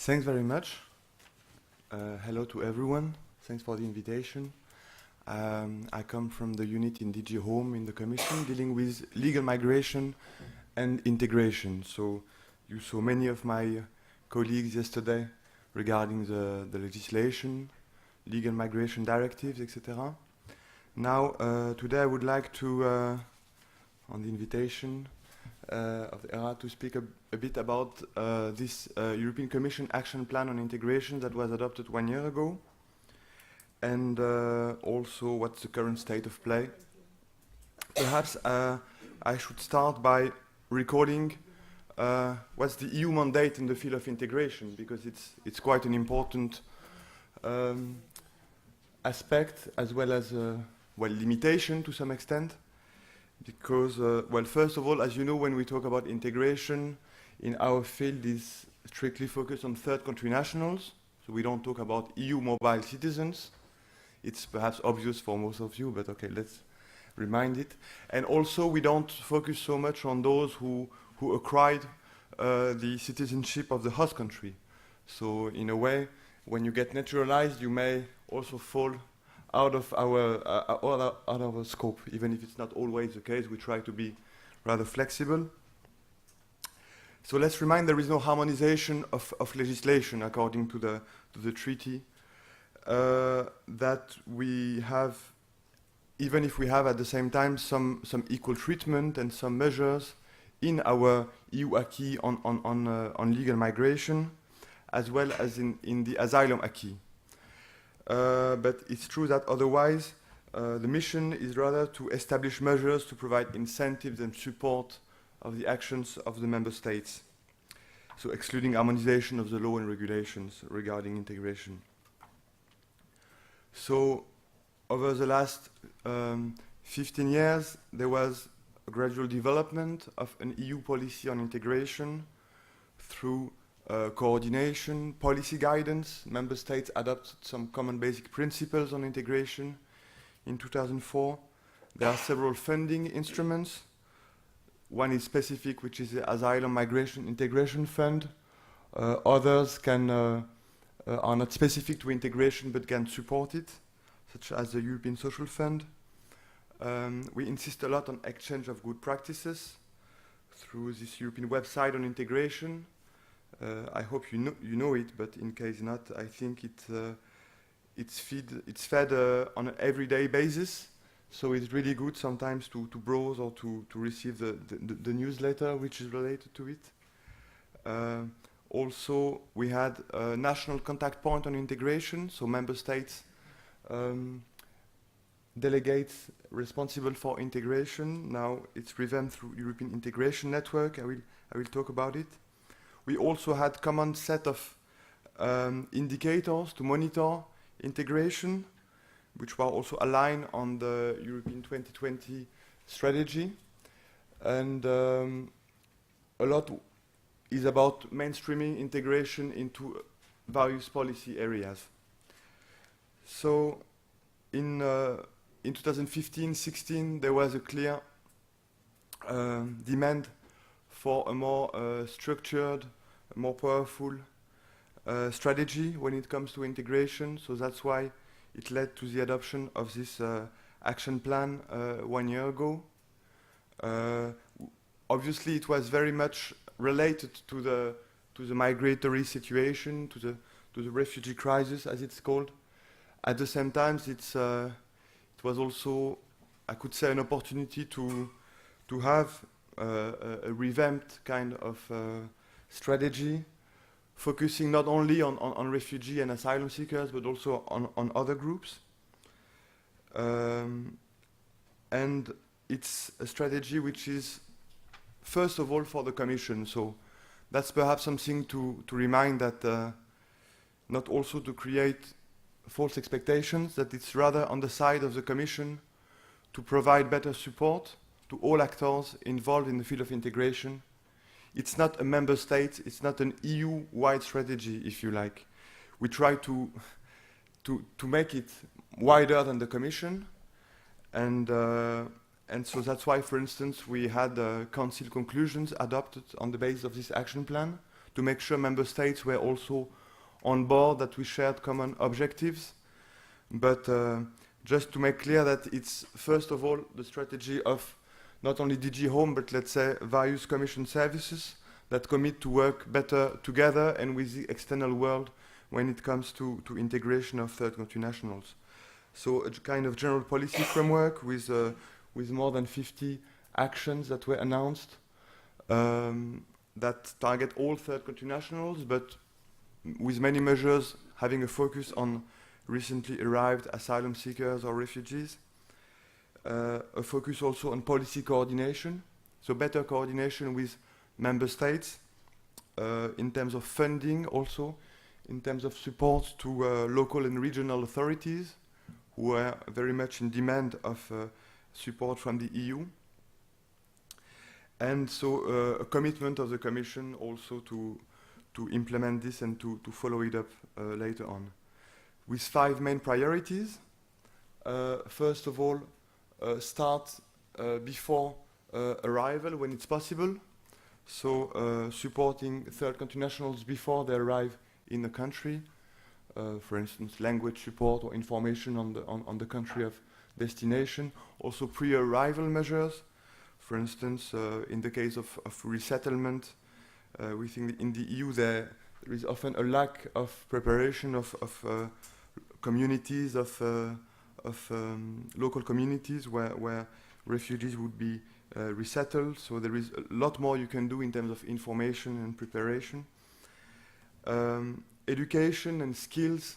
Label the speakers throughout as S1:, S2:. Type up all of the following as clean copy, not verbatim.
S1: Thanks very much. Hello to everyone. Thanks for the invitation. I come from the unit in DG Home in the Commission dealing with legal migration and integration. So you saw many of my colleagues yesterday regarding the legislation, legal migration directives, etc. Now, today I would like to, on the invitation of the ERA, to speak a bit about this European Commission Action Plan on Integration that was adopted 1 year ago, and also what's the current state of play. Perhaps I should start by recording what's the EU mandate in the field of integration, because it's quite an important aspect, as well as well, limitation to some extent, because well, first of all, as you know, when we talk about integration in our field, is strictly focused on third country nationals, so we don't talk about EU mobile citizens. It's perhaps obvious for most of you, but okay, let's remind it. And also, we don't focus so much on those who acquired the citizenship of the host country. So in a way, when you get naturalized, you may also fall out of our scope, even if it's not always the case. We try to be rather flexible. So let's remind there is no harmonization of legislation according to the treaty that we have, even if we have at the same time some equal treatment and some measures in our EU acquis on legal migration, as well as in the asylum acquis. But it's true that otherwise the mission is rather to establish measures to provide incentives and support of the actions of the member states, so excluding harmonization of the law and regulations regarding integration. So over the last 15 years, there was a gradual development of an EU policy on integration through coordination, policy guidance. Member states adopted some common basic principles on integration in 2004. There are several funding instruments. One is specific, which is the Asylum Migration Integration Fund. Others are not specific to integration but can support it, such as the European Social Fund. We insist a lot on exchange of good practices through this European website on integration. I hope you know it, but in case not, I think it's fed on an everyday basis. So it's really good sometimes to browse or to receive the newsletter which is related to it. Also, we had a national contact point on integration, so member states delegates responsible for integration. Now it's revamped through European Integration Network. I will talk about it. We also had common set of indicators to monitor integration, which were also aligned on the European 2020 strategy. And a lot is about mainstreaming integration into various policy areas. So in 2015-16, there was a clear demand for a more structured, more powerful strategy when it comes to integration. So that's why it led to the adoption of this action plan 1 year ago. Obviously, it was very much related to the migratory situation, to the refugee crisis, as it's called. At the same time, it was also, I could say, an opportunity to have a revamped kind of strategy, focusing not only on refugee and asylum seekers, but also on other groups. And it's a strategy which is, first of all, for the Commission. So that's perhaps something to remind that not also to create false expectations, that it's rather on the side of the Commission to provide better support to all actors involved in the field of integration. It's not a member state, it's not an EU-wide strategy, if you like. We try to make it wider than the Commission, and so that's why, for instance, we had Council conclusions adopted on the basis of this action plan to make sure member states were also on board, that we shared common objectives. But just to make clear that it's first of all the strategy of not only DG Home, but let's say various Commission services that commit to work better together and with the external world when it comes to integration of third country nationals. So a kind of general policy framework with more than 50 actions that were announced that target all third country nationals, but with many measures having a focus on recently arrived asylum seekers or refugees. A focus also on policy coordination, so better coordination with member states in terms of funding, also in terms of support to local and regional authorities who are very much in demand of support from the EU. And so a commitment of the Commission also to implement this and to follow it up later on. With 5 main priorities. First of all, start before arrival when it's possible. So supporting third country nationals before they arrive in the country. For instance, language support or information on the country of destination. Also pre-arrival measures. For instance, in the case of resettlement, we think in the EU there is often a lack of preparation of communities, of local communities where refugees would be resettled. So there is a lot more you can do in terms of information and preparation. Education and skills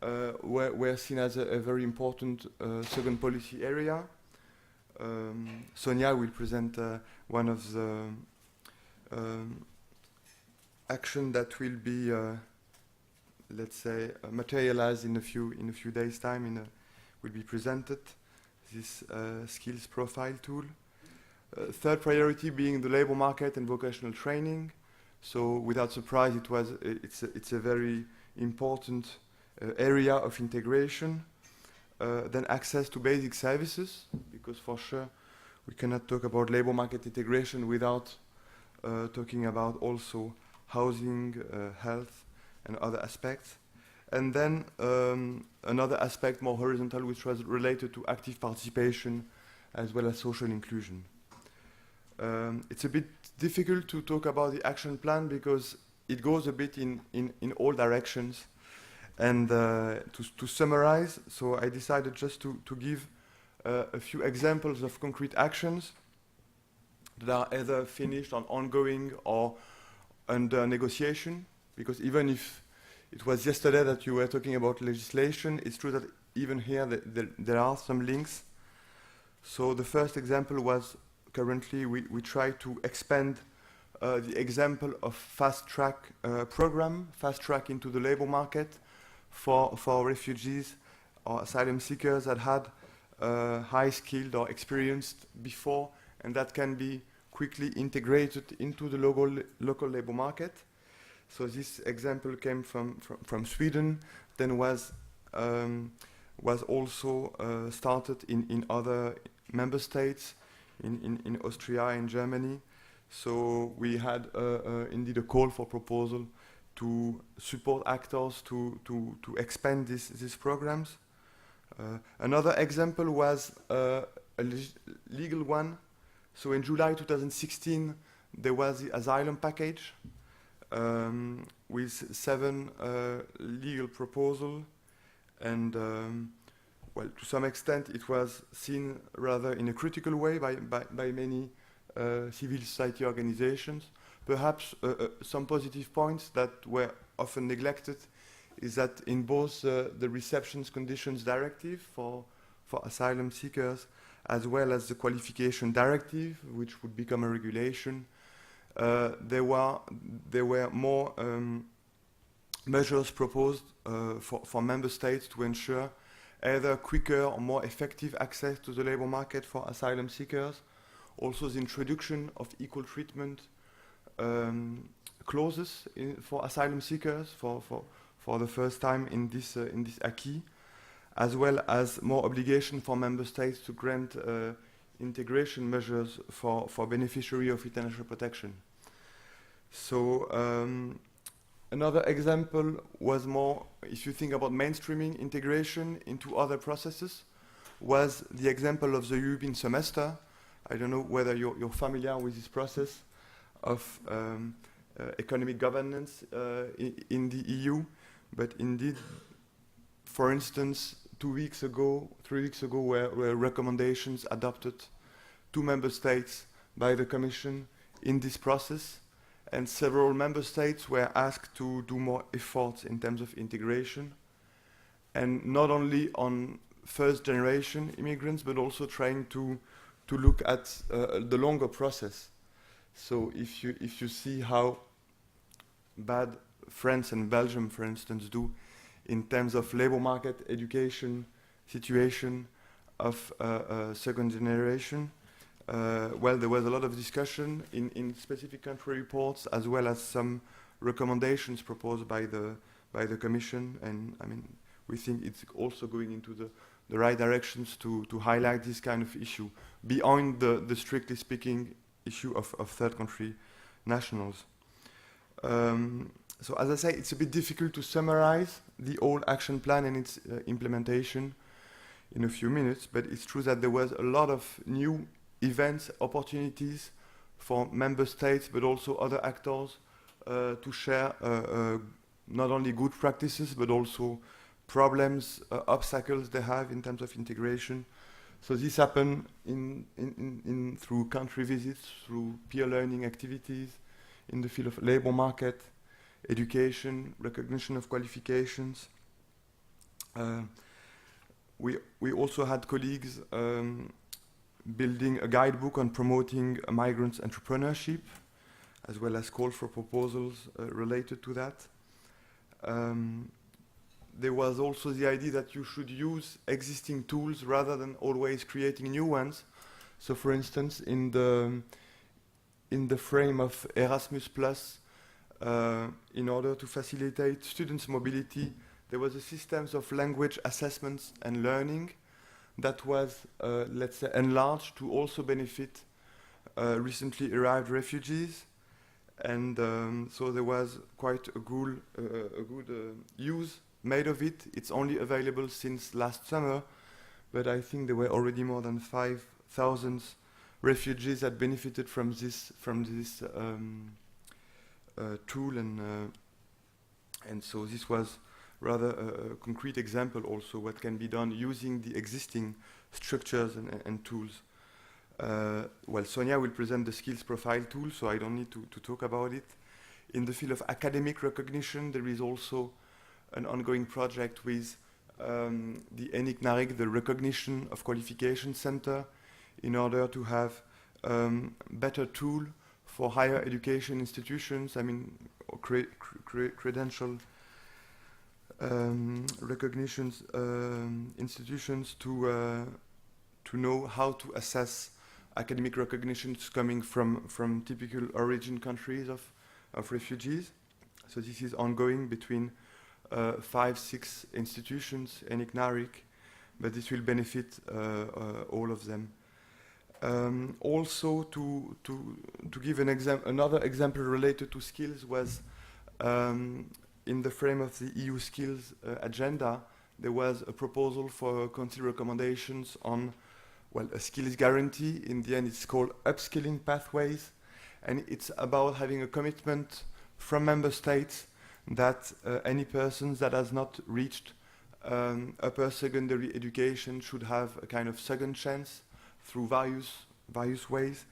S1: were seen as a very important second policy area. Sonia will present one of the action that will be, let's say, materialized in a few days' time. Will be presented. This skills profile tool. Third priority being the labor market and vocational training. So, without surprise, it's a very important area of integration. Then access to basic services, because for sure we cannot talk about labor market integration without talking about also housing, health, and other aspects. And then another aspect more horizontal, which was related to active participation as well as social inclusion. It's a bit difficult to talk about the action plan because it goes a bit in all directions. And to summarize, so I decided just to give a few examples of concrete actions that are either finished or ongoing or under negotiation, because even if it was yesterday that you were talking about legislation, it's true that even here there are some links. So the first example was currently we try to expand the example of fast-track program, fast-track into the labor market for refugees or asylum seekers that had high-skilled or experienced before, and that can be quickly integrated into the local labor market. So this example came from Sweden, then was also started in other member states, in Austria and Germany. So we had indeed a call for proposal to support actors to expand these programs. Another example was a legal one. So in July 2016, there was the asylum package with 7 legal proposals, and well, to some extent, it was seen rather in a critical way by many civil society organizations. Perhaps some positive points that were often neglected is that in both the receptions conditions directive for asylum seekers as well as the qualification directive, which would become a regulation, there were more measures proposed for member states to ensure either quicker or more effective access to the labor market for asylum seekers. Also the introduction of equal treatment clauses for asylum seekers for the first time in this acquis, as well as more obligation for member states to grant integration measures for beneficiary of international protection. So Another example was more, if you think about mainstreaming integration into other processes, was the example of the European semester. I don't know whether you're familiar with this process of economic governance in the EU, but indeed, for instance, 3 weeks ago, were recommendations adopted to member states by the Commission in this process, and several member states were asked to do more efforts in terms of integration, and not only on first generation immigrants, but also trying to look at the longer process. So if you see how bad France and Belgium, for instance, do in terms of labor market, education, situation of second generation, well, there was a lot of discussion in specific country reports, as well as some recommendations proposed by the Commission, and I mean, we think it's also going into the right directions to highlight this kind of issue beyond the strictly speaking issue of third country nationals. So as I say, it's a bit difficult to summarize the whole action plan and its implementation in a few minutes, but it's true that there was a lot of new events, opportunities for member states, but also other actors to share not only good practices, but also problems, obstacles they have in terms of integration. So this happened through country visits, through peer learning activities in the field of labor market, education, recognition of qualifications. We also had colleagues building a guidebook on promoting migrants' entrepreneurship, as well as call for proposals related to that. There was also the idea that you should use existing tools rather than always creating new ones. So for instance, in the frame of Erasmus+, in order to facilitate students' mobility, there was a system of language assessments and learning that was, let's say, enlarged to also benefit recently arrived refugees. And so there was quite a good use made of it. It's only available since last summer, but I think there were already more than 5,000 refugees that benefited from this tool, and so this was rather a concrete example also what can be done using the existing structures and tools. Well, Sonia will present the skills profile tool, so I don't need to talk about it. In the field of academic recognition, there is also an ongoing project with the ENIC-NARIC, the Recognition of Qualification Center, in order to have better tool for higher education institutions, I mean, credential recognitions institutions to know how to assess academic recognitions coming from typical origin countries of refugees. So this is ongoing between 5-6 institutions, ENIC-NARIC, but this will benefit all of them. Also, to give another example related to skills was in the frame of the EU skills agenda, there was a proposal for council recommendations on, well, a skills guarantee. In the end, it's called upskilling pathways, and it's about having a commitment from member states that any person that has not reached upper secondary education should have a kind of second chance through various ways.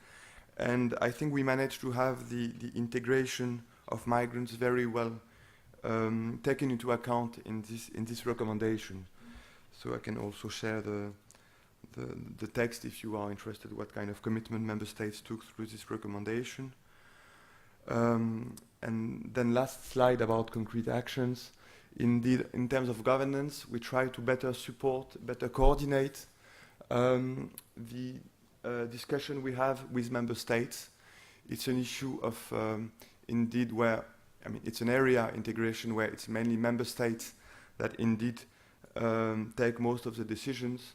S1: And I think we managed to have the integration of migrants very well taken into account in this recommendation. So I can also share the text if you are interested what kind of commitment member states took through this recommendation. And then last slide about concrete actions. Indeed, in terms of governance, we try to better support, better coordinate the discussion we have with member states. It's an issue of indeed where, I mean, it's an area integration where it's mainly member states that indeed take most of the decisions,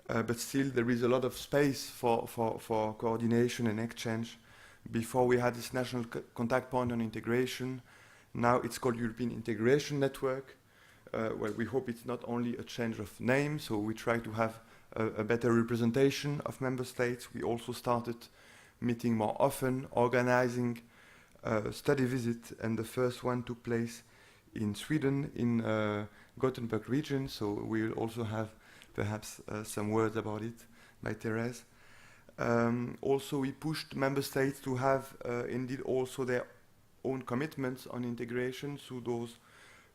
S1: but still there is a lot of space for coordination and exchange. Before we had this national contact point on integration, Now it's called European Integration Network. Well, we hope it's not only a change of name, so we try to have a better representation of member states. We also started meeting more often, organizing study visits, and the first one took place in Sweden, in Gothenburg region, so we'll also have perhaps some words about it by Therese. Also, we pushed member states to have indeed also their own commitments on integration, so those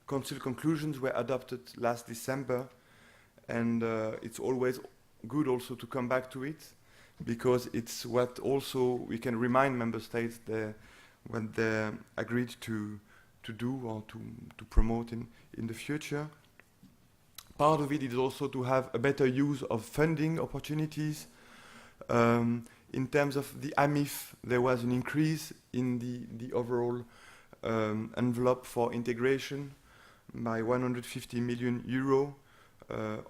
S1: Council conclusions were adopted last December, and it's always good also to come back to it, because it's what also we can remind member states what they agreed to do or to promote in the future. Part of it is also to have a better use of funding opportunities. In terms of the AMIF, there was an increase in the overall envelope for integration by 150 million euro.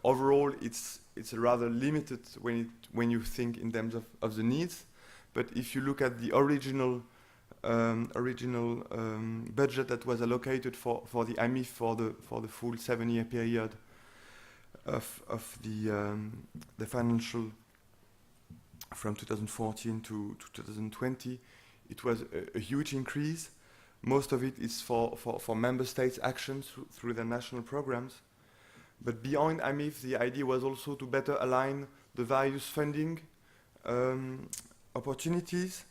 S1: Overall, it's rather limited when you think in terms of the needs. But if you look at the original budget that was allocated for the AMIF for the full 7-year period of the financial from 2014 to 2020, it was a huge increase. Most of it is for member states' actions through their national programs. But beyond AMIF, the idea was also to better align the various funding opportunities.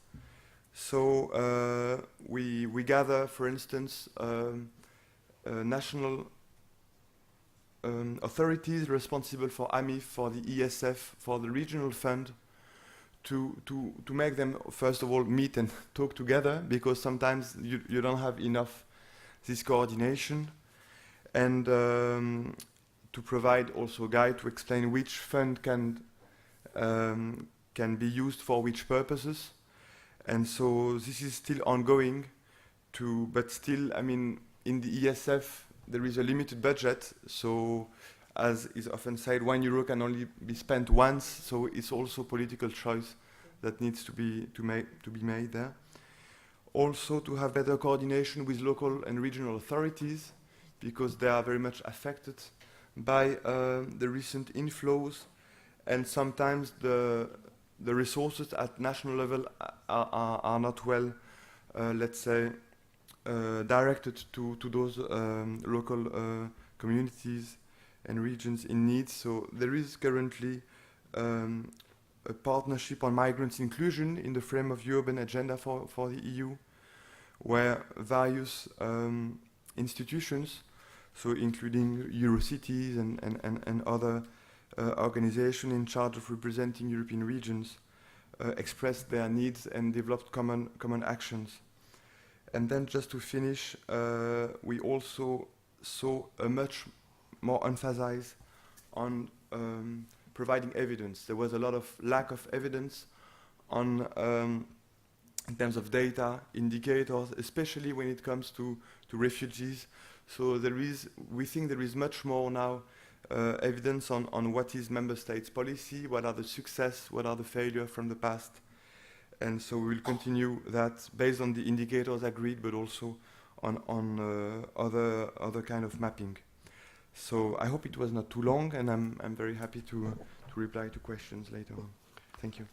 S1: So we gather, for instance, national authorities responsible for AMIF, for the ESF, for the regional fund, to make them, first of all, meet and talk together, because sometimes you don't have enough this coordination, and to provide also a guide to explain which fund can be used for which purposes. And so this is still ongoing, but still, I mean, in the ESF, there is a limited budget, so as is often said, €1 can only be spent once, so it's also political choice that needs to be made there. Also to have better coordination with local and regional authorities, because they are very much affected by the recent inflows, and sometimes the resources at national level are not well, let's say, directed to those local communities and regions in need. So there is currently a partnership on migrants' inclusion in the frame of urban agenda for the EU, where various institutions, so including Eurocities and other organizations in charge of representing European regions, expressed their needs and developed common actions. And then just to finish, we also saw a much more emphasis on providing evidence. There was a lot of lack of evidence on in terms of data, indicators, especially when it comes to refugees. So we think there is much more now evidence on what is member states' policy, what are the success, what are the failures from the past. And so we will continue that based on the indicators agreed, but also on other kind of mapping. So I hope it was not too long, and I'm very happy to reply to questions later on. Thank you.